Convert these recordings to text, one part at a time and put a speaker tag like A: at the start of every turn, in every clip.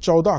A: 14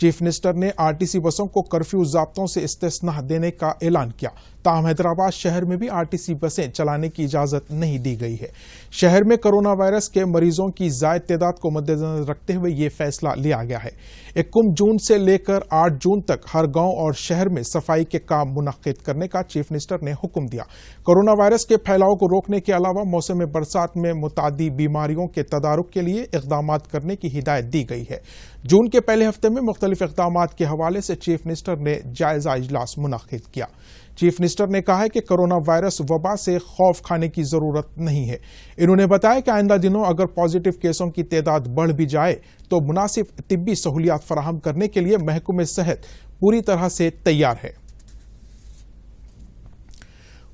A: chief minister نے RTC بسوں کو کرفیو ضابطوں سے استثنا دینے کا اعلان کیا، تاہم حیدرآباد شہر میں بھی RTC بسیں چلانے کی اجازت نہیں دی گئی ہے۔ شہر میں کرونا وائرس کے مریضوں کی زائد تعداد کو مد نظر رکھتے ہوئے یہ فیصلہ لیا گیا ہے۔ 21 جون سے لے کر 8 جون تک ہر گاؤں اور شہر میں صفائی کے کام منعقد کرنے کا چیف منسٹر نے حکم دیا۔ کورونا وائرس کے پھیلاؤ کو روکنے کے علاوہ موسم برسات میں متعدی بیماریوں کے تدارک کے لیے اقدامات کرنے کی ہدایت دی گئی ہے۔ جون کے پہلے ہفتے میں مختلف اقدامات کے حوالے سے چیف منسٹر نے جائزہ اجلاس منعقد کیا۔ چیف منسٹر نے کہا ہے کہ کورونا وائرس وبا سے خوف کھانے کی ضرورت نہیں ہے۔ انہوں نے بتایا کہ آئندہ دنوں اگر پازیٹیو کیسوں کی تعداد بڑھ بھی جائے تو مناسب طبی سہولیات فراہم کرنے کے لیے محکمہ صحت پوری طرح سے تیار ہے۔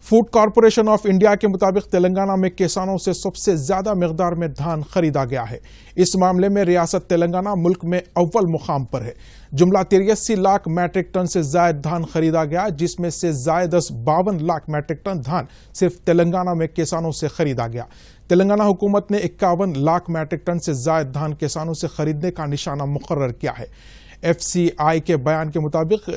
A: فوڈ کارپوریشن آف انڈیا کے مطابق تلنگانہ میں کسانوں سے سب سے زیادہ مقدار میں دھان خریدا گیا ہے۔ اس معاملے میں ریاست تلنگانہ ملک میں اول مقام پر ہے۔ جملہ 83 لاکھ میٹرک ٹن سے زائد دھان خریدا گیا، جس میں سے زائد 52 لاکھ میٹرک ٹن دھان صرف تلنگانہ میں کسانوں سے خریدا گیا۔ تلنگانہ حکومت نے 51 لاکھ میٹرک ٹن سے زائد دھان کسانوں سے خریدنے کا نشانہ مقرر کیا ہے۔ FCI کے بیان کے مطابق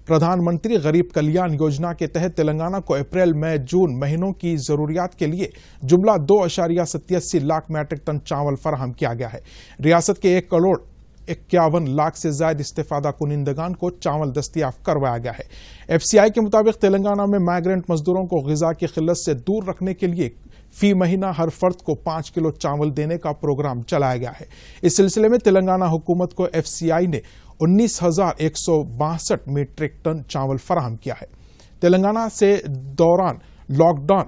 A: پردھان منتری غریب کلیان یوجنا کے تحت تلنگانہ کو اپریل مئی جون مہینوں کی ضروریات کے لیے جملہ 2.87 لاکھ میٹرک ٹن چاول فراہم کیا گیا ہے۔ ریاست کے 1 کروڑ 51 لاکھ سے زائد استفادہ کنندگان کو چاول دستیاب کروایا گیا ہے۔ FCI کے مطابق تلنگانہ میں مائیگرنٹ مزدوروں کو غذا کی قلت سے دور رکھنے کے لیے فی مہینہ ہر فرد کو 5 کلو چاول دینے کا پروگرام چلایا گیا ہے۔ اس سلسلے میں تلنگانہ حکومت کو FCI نے 19,162 میٹرک ٹن چاول فراہم کیا ہے۔ تلنگانہ سے دوران لاک ڈاؤن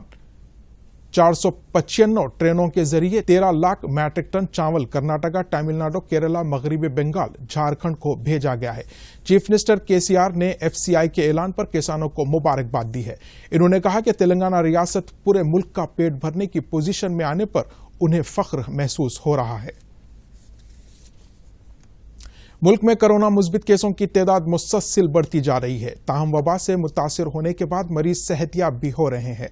A: 495 ٹرینوں کے ذریعے 13 لاکھ میٹرک ٹن چاول کرناٹکا، تامل ناڈو، کیرلا، مغربی بنگال، جھارکھنڈ کو بھیجا گیا ہے۔ چیف منسٹر KCR نے FCI کے اعلان پر کسانوں کو مبارکباد دی ہے۔ انہوں نے کہا کہ تلنگانہ ریاست پورے ملک کا پیٹ بھرنے کی پوزیشن میں آنے پر انہیں فخر محسوس ہو رہا ہے۔ ملک میں کرونا مثبت کیسوں کی تعداد مسلسل بڑھتی جا رہی ہے، تاہم وبا سے متاثر ہونے کے بعد مریض صحت یاب بھی ہو رہے ہیں۔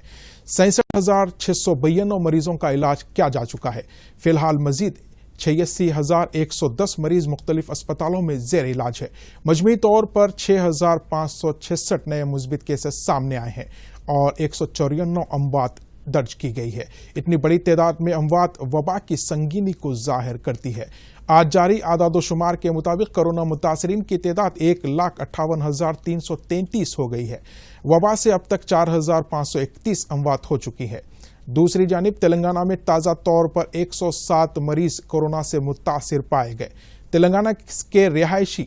A: 66,692 مریضوں کا علاج کیا جا چکا ہے۔ فی الحال مزید 86,110 مریض مختلف اسپتالوں میں زیر علاج ہے۔ مجموعی طور پر 6,566 نئے مثبت کیسز سامنے آئے ہیں اور 194 اموات درج کی گئی ہے۔ اتنی بڑی تعداد میں اموات وبا کی سنگینی کو ظاہر کرتی ہے۔ آج جاری اعداد و شمار کے مطابق کورونا متاثرین کی تعداد 1,58,333 ہو گئی ہے۔ وبا سے اب تک 4,531 اموات ہو چکی ہے۔ دوسری جانب تلنگانہ میں تازہ طور پر 107 مریض کورونا سے متاثر پائے گئے۔ تلنگانہ کے رہائشی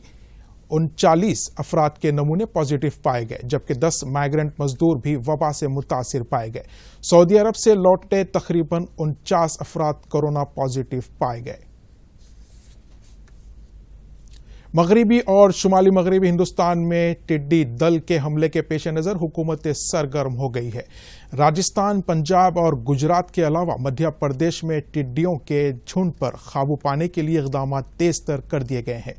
A: 39 افراد کے نمونے پازیٹیو پائے گئے، جبکہ 10 مائیگرنٹ مزدور بھی وبا سے متاثر پائے گئے۔ سعودی عرب سے لوٹے تقریباً 49 افراد کورونا پازیٹیو پائے گئے۔ مغربی اور شمالی مغربی ہندوستان میں ٹڈی دل کے حملے کے پیش نظر حکومت سرگرم ہو گئی ہے۔ راجستھان، پنجاب اور گجرات کے علاوہ مدھیہ پردیش میں ٹڈیوں کے جھنڈ پر قابو پانے کے لیے اقدامات تیز تر کر دیے گئے ہیں۔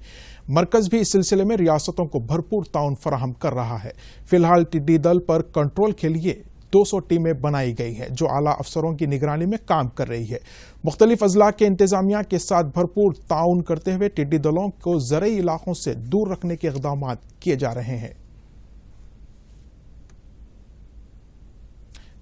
A: مرکز بھی اس سلسلے میں ریاستوں کو بھرپور تعاون فراہم کر رہا ہے۔ فی الحال ٹڈی دل پر کنٹرول کے لیے 200 ٹیمیں بنائی گئی ہیں جو اعلیٰ افسروں کی نگرانی میں کام کر رہی ہے۔ مختلف اضلاع کے انتظامیہ کے ساتھ بھرپور تعاون کرتے ہوئے ٹڈی دلوں کو زرعی علاقوں سے دور رکھنے کے اقدامات کیے جا رہے ہیں۔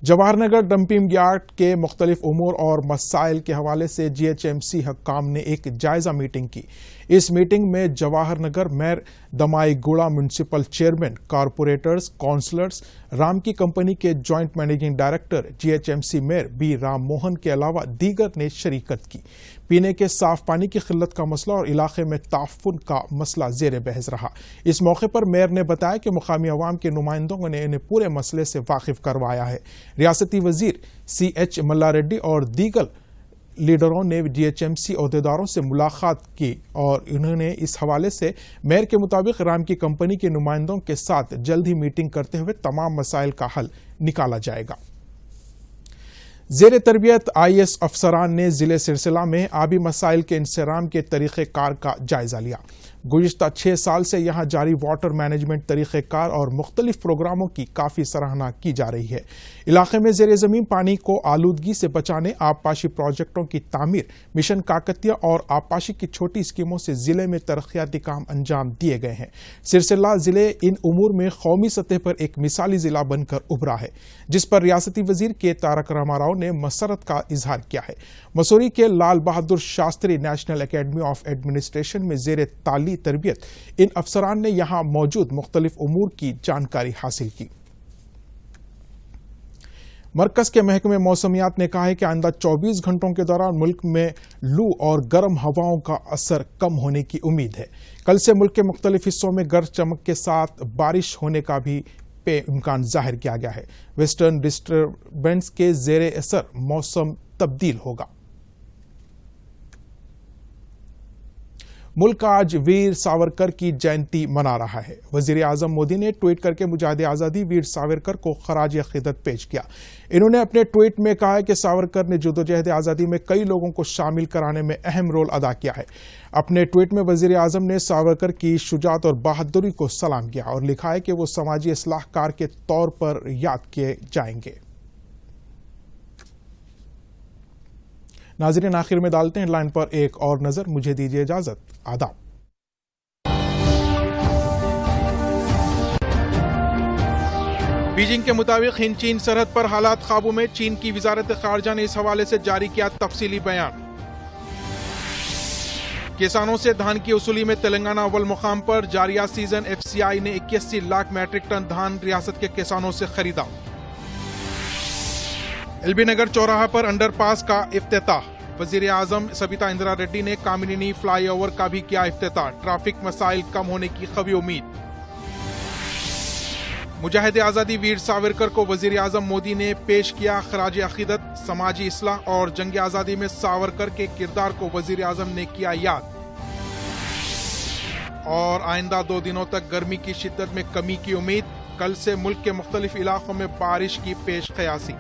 A: جواہر نگر ڈمپنگ یارڈ کے مختلف امور اور مسائل کے حوالے سے GHMC حکام نے ایک جائزہ میٹنگ کی۔ اس میٹنگ میں جواہر نگر میئر، دمائی گوڑا municipal chairman, corporators, councillors, Ram کی کمپنی کے joint managing director, GHMC mayor B Ram Mohan کے علاوہ دیگر نے شرکت کی۔ پینے کے صاف پانی کی قلت کا مسئلہ اور علاقے میں تعفن کا مسئلہ زیر بحث رہا۔ اس موقع پر میئر نے بتایا کہ مقامی عوام کے نمائندوں نے انہیں پورے مسئلے سے واقف کروایا ہے۔ ریاستی وزیر CH ملا ریڈی اور دیگر لیڈروں نے GHMC عہدیداروں سے ملاقات کی اور انہوں نے اس حوالے سے میئر کے مطابق رام کی کمپنی کے نمائندوں کے ساتھ جلد ہی میٹنگ کرتے ہوئے تمام مسائل کا حل نکالا جائے گا۔ زیر تربیت IAS افسران نے ضلع سرسلہ میں آبی مسائل کے انصرام کے طریقہ کار کا جائزہ لیا۔ گزشتہ 6 سال سے یہاں جاری واٹر مینجمنٹ طریقہ کار اور مختلف پروگراموں کی کافی سراہنا کی جا رہی ہے۔ علاقے میں زیر زمین پانی کو آلودگی سے بچانے آبپاشی پروجیکٹوں کی تعمیر، مشن کاکتیہ اور آبپاشی کی چھوٹی اسکیموں سے ضلع میں ترقیاتی کام انجام دیے گئے ہیں۔ سرسلہ ضلع ان امور میں قومی سطح پر ایک مثالی ضلع بن کر ابھرا ہے، جس پر ریاستی وزیر کے تارک راما راؤ نے مسرت کا اظہار کیا ہے۔ مسوری کے Lal Bahadur Shastri national academy of administration میں زیر تعلیمی تربیت ان افسران نے یہاں موجود مختلف امور کی جانکاری حاصل کی۔ مرکز کے محکمہ موسمیات نے کہا ہے کہ آئندہ 24 گھنٹوں کے دوران ملک میں لو اور گرم ہواؤں کا اثر کم ہونے کی امید ہے۔ کل سے ملک کے مختلف حصوں میں گرج چمک کے ساتھ بارش ہونے کا بھی امکان ظاہر کیا گیا ہے۔ ویسٹرن ڈسٹربنس کے زیر اثر موسم تبدیل ہوگا۔ ملک آج ویر ساورکر کی جینتی منا رہا ہے۔ وزیر اعظم مودی نے ٹویٹ کر کے مجاہد آزادی ویر ساورکر کو خراج عقیدت پیش کیا۔ انہوں نے اپنے ٹویٹ میں کہا کہ ساورکر نے جدوجہد آزادی میں کئی لوگوں کو شامل کرانے میں اہم رول ادا کیا ہے۔ اپنے ٹویٹ میں وزیر اعظم نے ساورکر کی شجاعت اور بہادری کو سلام کیا اور لکھا ہے کہ وہ سماجی اصلاح کار کے طور پر یاد کیے جائیں گے۔ ناظرین، آخر میں ڈالتے ہیں لائن پر ایک اور نظر۔ مجھے دیجیے اجازت۔ آداب۔ بیجنگ کے مطابق ہند چین سرحد پر حالات قابو میں، چین کی وزارت خارجہ نے اس حوالے سے جاری کیا تفصیلی بیان۔ کسانوں سے دھان کی وصولی میں تلنگانہ اول مقام پر، جاریہ سیزن ایف سی آئی نے 81 لاکھ میٹرک ٹن دھان ریاست کے کسانوں سے خریدا۔ ایل بی نگر چوراہا پر انڈر پاس کا افتتاح، وزیر اعظم سبیتا اندرا ریڈی نے کامینی فلائی اوور کا بھی کیا افتتاح، ٹریفک مسائل کم ہونے کی قوی امید۔ مجاہد آزادی ویر ساورکر کو وزیر اعظم مودی نے پیش کیا خراج عقیدت، سماجی اصلاح اور جنگ آزادی میں ساورکر کے کردار کو وزیر اعظم نے کیا یاد۔ اور آئندہ 2 دنوں تک گرمی کی شدت میں کمی کی امید، کل سے ملک کے مختلف علاقوں میں بارش کی پیش قیاسی۔